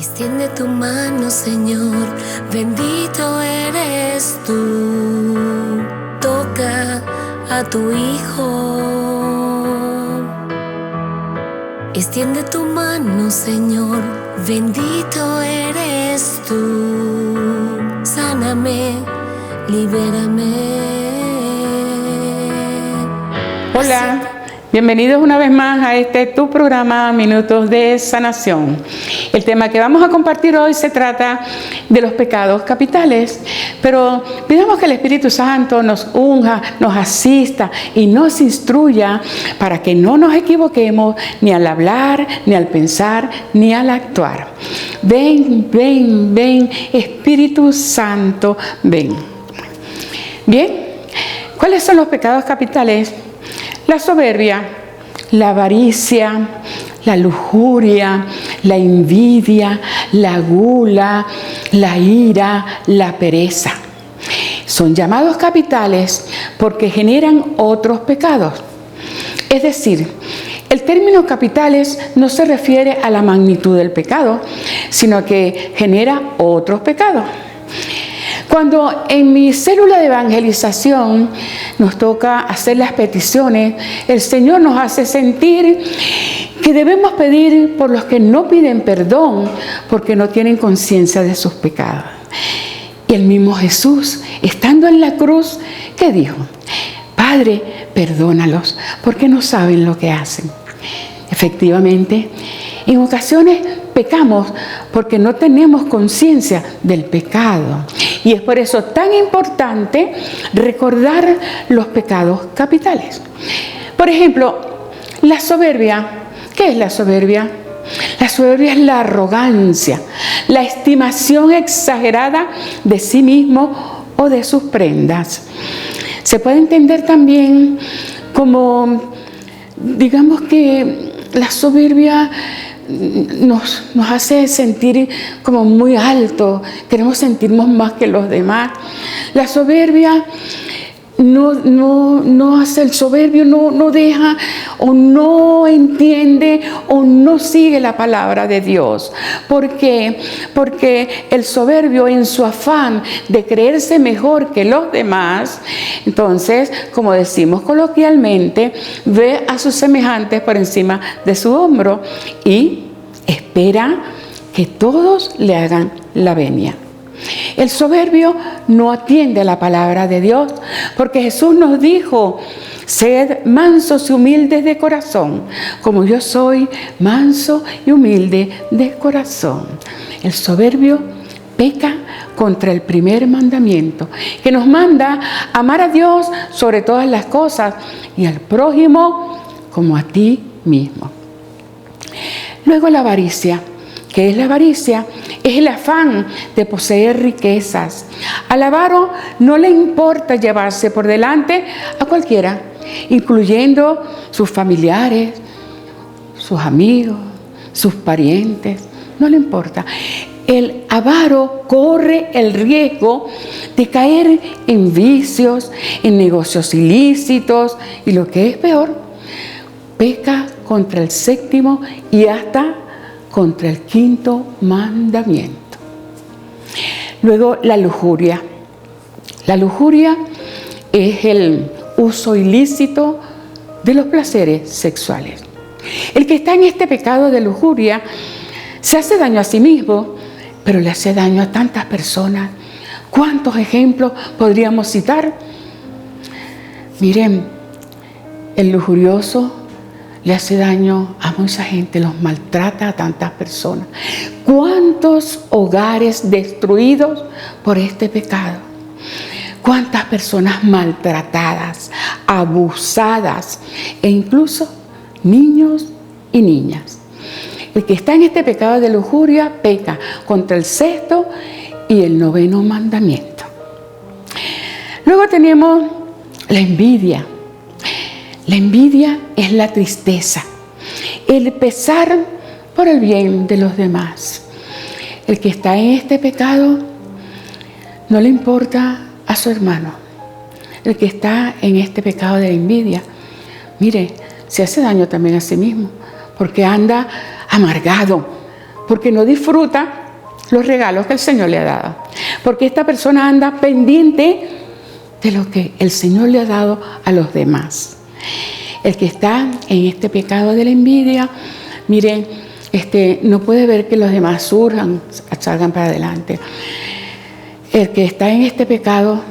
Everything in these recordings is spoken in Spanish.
Extiende tu mano, Señor, bendito eres tú. Toca a tu Hijo. Extiende tu mano, Señor, bendito eres tú. Sáname, libérame. Hola. Bienvenidos una vez más a tu programa Minutos de Sanación. El tema que vamos a compartir hoy se trata de los pecados capitales, pero pidamos que el Espíritu Santo nos unja, nos asista y nos instruya para que no nos equivoquemos ni al hablar, ni al pensar, ni al actuar. Ven, ven, ven, Espíritu Santo, ven. Bien, ¿cuáles son los pecados capitales? La soberbia, la avaricia, la lujuria, la envidia, la gula, la ira, la pereza. Son llamados capitales porque generan otros pecados. Es decir, el término capitales no se refiere a la magnitud del pecado, sino que genera otros pecados. Cuando en mi célula de evangelización nos toca hacer las peticiones, el Señor nos hace sentir que debemos pedir por los que no piden perdón porque no tienen conciencia de sus pecados. Y el mismo Jesús, estando en la cruz, ¿qué dijo? Padre, perdónalos porque no saben lo que hacen. Efectivamente, en ocasiones pecamos porque no tenemos conciencia del pecado. Y es por eso tan importante recordar los pecados capitales. Por ejemplo, la soberbia. ¿Qué es la soberbia? La soberbia es la arrogancia, la estimación exagerada de sí mismo o de sus prendas. Se puede entender también como, digamos que la soberbia nos hace sentir como muy alto, queremos sentirnos más que los demás. La soberbia no hace, el soberbio no deja o no entiende o no sigue la palabra de Dios. ¿Por qué? Porque el soberbio, en su afán de creerse mejor que los demás, entonces, como decimos coloquialmente, ve a sus semejantes por encima de su hombro y espera que todos le hagan la venia. El soberbio no atiende a la palabra de Dios, porque Jesús nos dijo: sed mansos y humildes de corazón, como yo soy manso y humilde de corazón. El soberbio peca contra el primer mandamiento, que nos manda amar a Dios sobre todas las cosas y al prójimo como a ti mismo. Luego la avaricia. ¿Qué es la avaricia? Es el afán de poseer riquezas. Al avaro no le importa llevarse por delante a cualquiera, incluyendo sus familiares, sus amigos, sus parientes. No le importa. El avaro corre el riesgo de caer en vicios, en negocios ilícitos y, lo que es peor, peca contra el séptimo y hasta contra el quinto mandamiento. Luego, la lujuria. La lujuria es el uso ilícito de los placeres sexuales. El que está en este pecado de lujuria se hace daño a sí mismo, pero le hace daño a tantas personas. ¿Cuántos ejemplos podríamos citar? Miren, el lujurioso le hace daño a mucha gente, los maltrata a tantas personas. ¿Cuántos hogares destruidos por este pecado? ¿Cuántas personas maltratadas, abusadas e incluso niños y niñas? El que está en este pecado de lujuria peca contra el sexto y el noveno mandamiento. Luego tenemos la envidia. La envidia es la tristeza, el pesar por el bien de los demás. El que está en este pecado no le importa a su hermano. El que está en este pecado de la envidia, mire, se hace daño también a sí mismo, porque anda amargado, porque no disfruta los regalos que el Señor le ha dado. Porque esta persona anda pendiente de lo que el Señor le ha dado a los demás. El que está en este pecado de la envidia, miren, no puede ver que los demás salgan para adelante. El que está en este pecado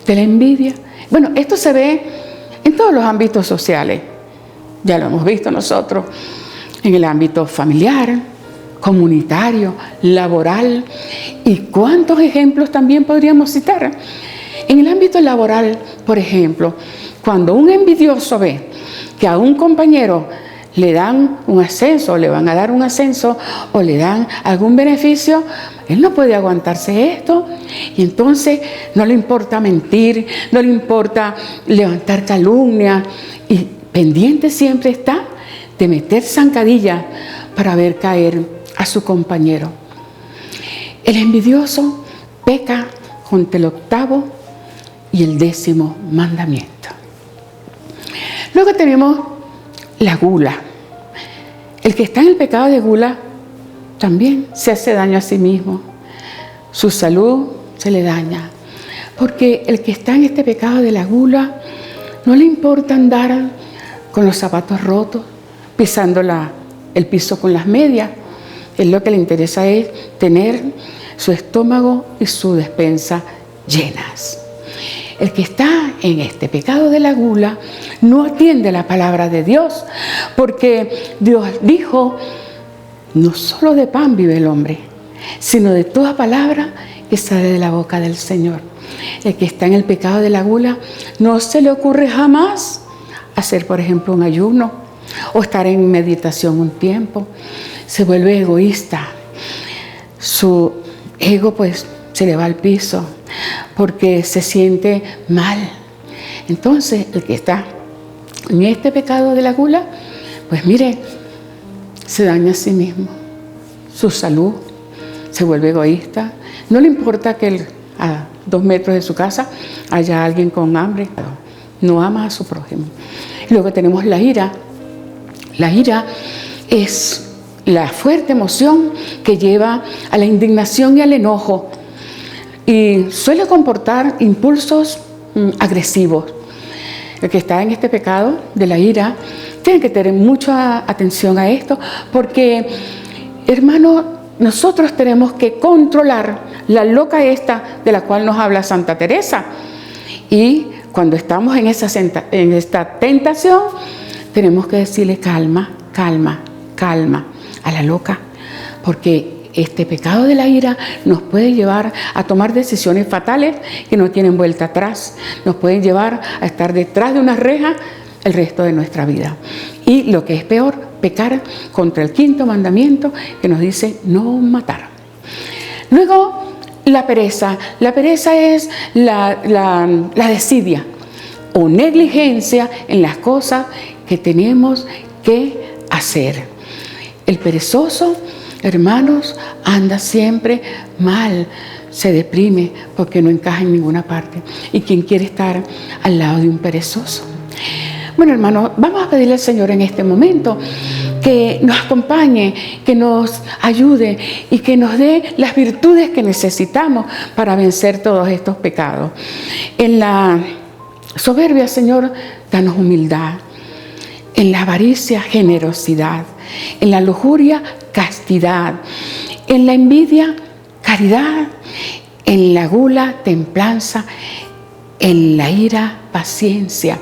de la envidia, bueno, esto se ve en todos los ámbitos sociales. Ya lo hemos visto nosotros, en el ámbito familiar, comunitario, laboral, y cuántos ejemplos también podríamos citar. En el ámbito laboral, por ejemplo, cuando un envidioso ve que a un compañero le dan un ascenso, o le van a dar un ascenso, o le dan algún beneficio, él no puede aguantarse esto, y entonces no le importa mentir, no le importa levantar calumnia, y pendiente siempre está de meter zancadilla para ver caer a su compañero. El envidioso peca contra el 8º y el 10º mandamiento. Luego tenemos la gula. El que está en el pecado de gula también se hace daño a sí mismo. Su salud se le daña. Porque el que está en este pecado de la gula no le importa andar con los zapatos rotos, pisando el piso con las medias. Él lo que le interesa es tener su estómago y su despensa llenas. El que está en este pecado de la gula no atiende la palabra de Dios, porque Dios dijo, no solo de pan vive el hombre, sino de toda palabra que sale de la boca del Señor. El que está en el pecado de la gula no se le ocurre jamás hacer, por ejemplo, un ayuno o estar en meditación un tiempo. Se vuelve egoísta. Su ego pues se le va al piso porque se siente mal. Entonces, el que está en este pecado de la gula, pues mire, se daña a sí mismo, su salud, se vuelve egoísta. No le importa que a 2 metros de su casa haya alguien con hambre, no ama a su prójimo. Luego tenemos la ira. La ira es la fuerte emoción que lleva a la indignación y al enojo y suele comportar impulsos agresivos. El que está en este pecado de la ira tiene que tener mucha atención a esto, porque, hermano, nosotros tenemos que controlar la loca esta de la cual nos habla Santa Teresa. Y cuando estamos en esta tentación, tenemos que decirle calma, calma, calma a la loca, porque este pecado de la ira nos puede llevar a tomar decisiones fatales que no tienen vuelta atrás. Nos pueden llevar a estar detrás de una reja el resto de nuestra vida. Y lo que es peor, pecar contra el 5.º mandamiento que nos dice no matar. Luego, la pereza. La pereza es la desidia o negligencia en las cosas que tenemos que hacer. El perezoso, hermanos, anda siempre mal, se deprime porque no encaja en ninguna parte. ¿Y quién quiere estar al lado de un perezoso? Bueno, hermanos, vamos a pedirle al Señor en este momento que nos acompañe, que nos ayude y que nos dé las virtudes que necesitamos para vencer todos estos pecados. En la soberbia, Señor, danos humildad. En la avaricia, generosidad. En la lujuria, castidad. En la envidia, caridad. En la gula, templanza. En la ira, paciencia.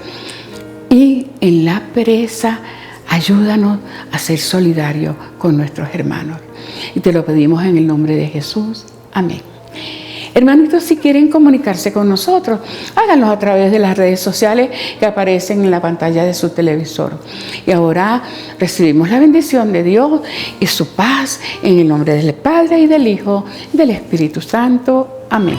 Y en la pereza, ayúdanos a ser solidarios con nuestros hermanos. Y te lo pedimos en el nombre de Jesús. Amén. Hermanitos, si quieren comunicarse con nosotros, háganlo a través de las redes sociales que aparecen en la pantalla de su televisor. Y ahora recibimos la bendición de Dios y su paz en el nombre del Padre y del Hijo y del Espíritu Santo. Amén.